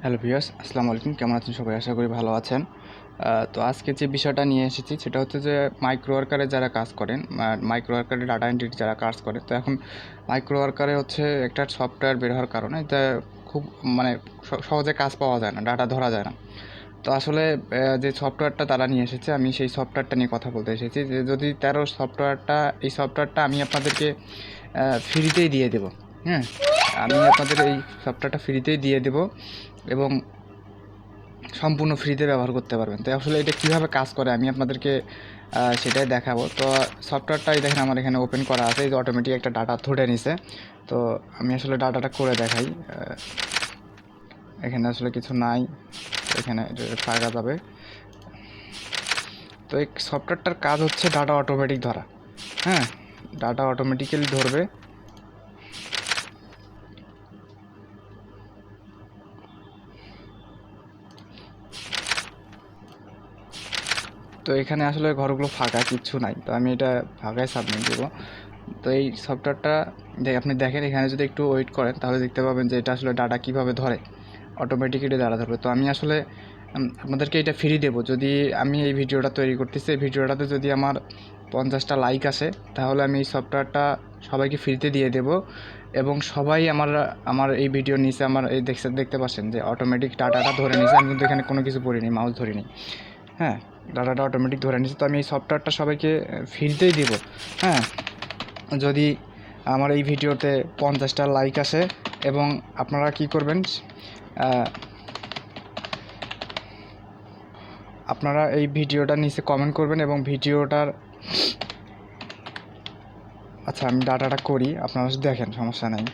Hello viewers, আসসালামু আলাইকুম। কেমন আছেন সবাই? আশা করি ভালো আছেন। তো আজকে যে বিষয়টা নিয়ে এসেছি সেটা হচ্ছে যে মাইক্রোওয়ার্কারে যারা কাজ করেন, মাইক্রোওয়ার্কারে ডাটা এন্ট্রি যারা কাজ করে, তো এখন মাইক্রোওয়ার্কারে হচ্ছে একটা সফটওয়্যার বের হওয়ার কারণে এটা খুব মানে সহজে কাজ পাওয়া যায় না, ডাটা ধরা যায় না। তো আসলে যে সফটওয়্যারটা তারা নিয়ে এসেছে, আমি সেই সফটওয়্যারটা নিয়ে কথা বলতে এসেছি যে যদি এই সফটওয়্যারটা আমি আপনাদেরকে ফ্রিতেই দিয়ে দেবো। হ্যাঁ, আমি আপনাদের এই সফটওয়্যারটা ফ্রিতেই দিয়ে দেবো এবং সম্পূর্ণ ফ্রিতে ব্যবহার করতে পারবেন। তো আসলে এটা কীভাবে কাজ করে আমি আপনাদেরকে সেটাই দেখাবো। তো সফটওয়্যারটাই দেখেন আমার এখানে ওপেন করা আছে, এই যে অটোমেটিক একটা ডাটা ধরে নিছে। তো আমি আসলে ডাটাটা করে দেখাই। এখানে আসলে কিছু নাই, এখানে ফাঁকা যাবে। তো এই সফটওয়্যারটার কাজ হচ্ছে ডাটা অটোমেটিক ধরা। হ্যাঁ, ডাটা অটোমেটিক্যালি ধরবে। তো এখানে আসলে ঘরগুলো ফাঁকা, কিচ্ছু নাই। তো আমি এটা ফাঁকায় সাবমিট দেবো। তো এই সফটওয়্যারটা আপনি দেখেন, এখানে যদি একটু ওয়েট করেন তাহলে দেখতে পাবেন যে এটা আসলে ডাটা কীভাবে ধরে, অটোমেটিক্যালি ডাটা ধরবে। তো আমি আসলে আপনাদেরকে এটা ফ্রি দেবো। যদি আমি এই ভিডিওটা তৈরি করতেছি, এই ভিডিওটাতে যদি আমার 50টা লাইক আসে তাহলে আমি এই সফটওয়্যারটা সবাইকে ফ্রিতে দিয়ে দেবো এবং সবাই আমার এই ভিডিওর নিচে আমার এই দেখতে পাচ্ছেন যে অটোমেটিক ডাটাটা ধরে নিয়েছে। আমি কিন্তু এখানে কোনো কিছু করিনি, মাউস ধরিনি। হ্যাঁ, ডাটাটা অটোমেটিক ধরে নিয়েছে। তো আমি এই সফটওয়্যারটা সবাইকে ফ্রিতেই দিব। হ্যাঁ, যদি আমার এই ভিডিওতে 50টা লাইক আসে এবং আপনারা কি করবেন, আপনারা এই ভিডিওটার নিচে কমেন্ট করবেন এবং ভিডিওটার আচ্ছা আমি ডাটাটা করি, আপনারা দেখেন, সমস্যা নেই।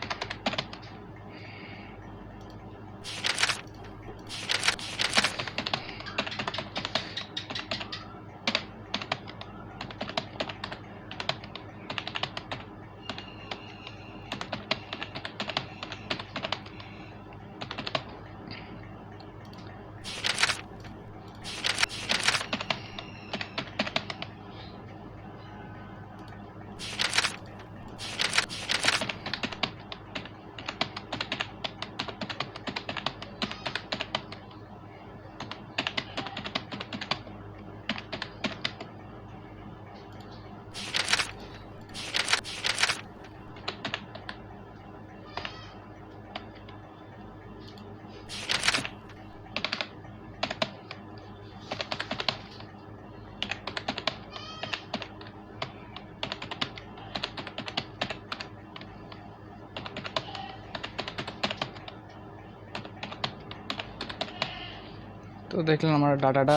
তো দেখলাম আমার ডাটাটা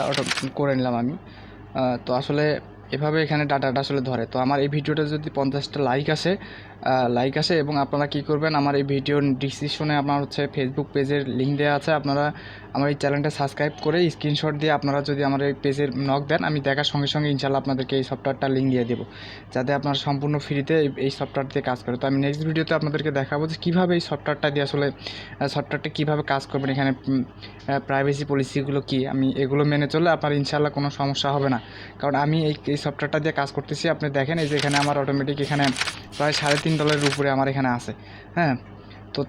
করে নিলাম আমি। তো আসলে এভাবে এখানে ডাটাটা আসলে ধরে। তো আমার এই ভিডিওটা যদি 50টা লাইক আসে এবং আপনারা কি করবেন, আমার এই ভিডিওর ডিসক্রিপশনে আপনার হচ্ছে ফেসবুক পেজের লিঙ্ক দেওয়া আছে। আপনারা আমার এই চ্যানেলটা সাবস্ক্রাইব করে স্ক্রিনশট দিয়ে আপনারা যদি আমার এই পেজের নক দেন, আমি দেখার সঙ্গে সঙ্গে ইনশাআল্লাহ আপনাদেরকে এই সফটওয়্যারটা লিঙ্ক দিয়ে দেবো, যাতে আপনারা সম্পূর্ণ ফ্রিতে এই সফটওয়্যার দিয়ে কাজ করে। তো আমি নেক্সট ভিডিওতে আপনাদেরকে দেখাবো যে কীভাবে এই সফটওয়্যারটা দিয়ে আসলে সফটওয়্যারটা কীভাবে কাজ করবেন, এখানে প্রাইভেসি পলিসিগুলো কী, আমি এগুলো মেনে চললে আপনার ইনশাআল্লাহ কোনো সমস্যা হবে না। কারণ আমি এই সফটওয়্যারটা দিয়ে কাজ করতেছি। আপনি দেখেন, এই যে এখানে আমার অটোমেটিক এখানে প্রায় $3.5 উপরে আমার এখানে আছে। হ্যাঁ, তো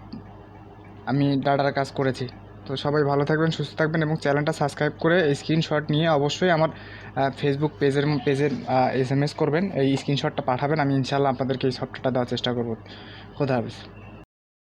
আমি ডাটার কাজ করেছি। তো সবাই ভালো থাকবেন, সুস্থ থাকবেন এবং চ্যানেলটা সাবস্ক্রাইব করে স্ক্রিনশট নিয়ে অবশ্যই আমার ফেসবুক পেজের SMS করবেন, এই স্ক্রিনশটটা পাঠাবেন। আমি ইনশাআল্লাহ আপনাদেরকে এই সফটওয়্যারটা দেওয়ার চেষ্টা করব। খোদা হাফেজ।